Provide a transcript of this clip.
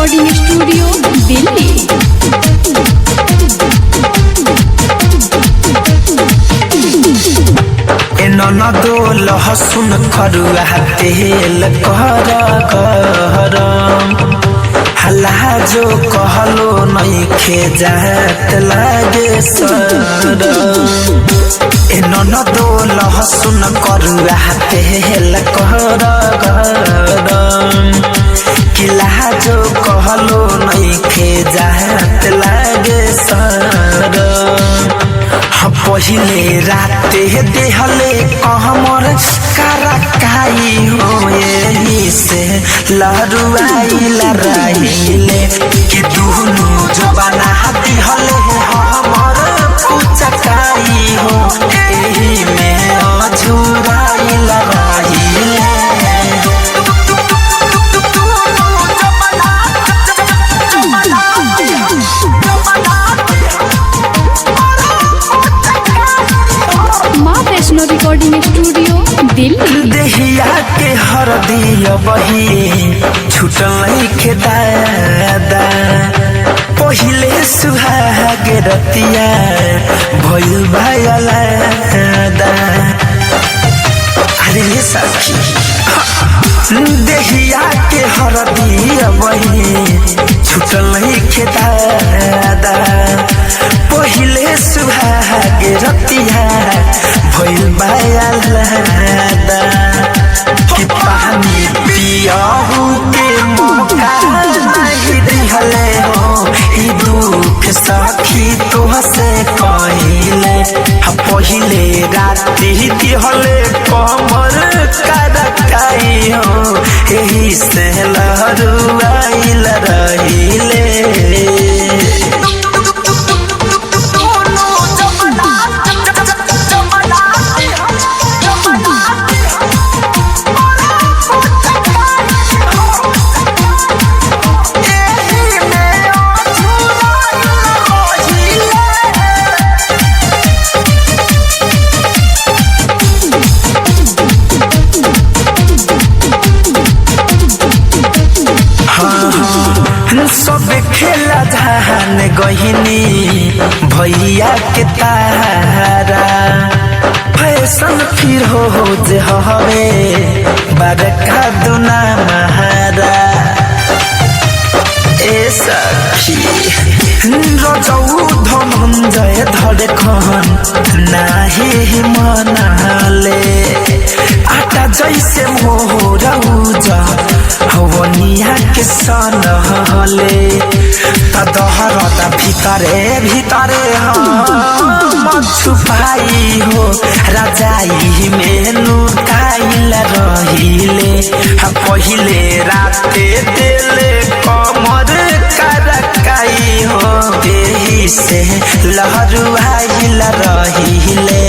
Recording studio Delhi. ननदो लहसुन खरुआ तेल कर गरम हल्ला जो कहलो नइखे जात लागे सरम। ननदो लहसुन खरुआ तेल कर गरम किला जो कहलो नइखे जात लागे सरम। पहिले राते देहले कहमर करकाई हो यही से लहरुआइल रहिले कि दुनु जबाना दिहले हमर पुचकाई हो एही में अझुराइल रहिले। माँ वैष्णो रिकॉर्डिंग स्टूडियो दिल्ली। देहिया के हरदिया बही छुटल के दादा पहिले सुहाग रतिया भइल भायला दा। अरे सखी देहिया के हरदिया बही छुटल के दादा पहिले सुहाग रतिया भइल बायला कि पानी पियाहू के मौका नहीं दिहले हो ई दुख सखी तोहसे कहिले। पहिले राति दिहले कमर करकाई हो एही से लहरुआइल रहिले। सब खेला धान गहिनी भैया के तारा फैशन फिर हो जे हवे बड़का दुना महारा। ए सखी रजौ धनंजय धड़कन नाही मनाले आटा जैसे मोरा उजा हवनिया के सनहले तदहरता भीतरे भीतरे हम छुपाई हो रजाई में लुकाइल रहिले। पहिले राते देले कमर करकाई हो एही से लहरुआइल रहिले।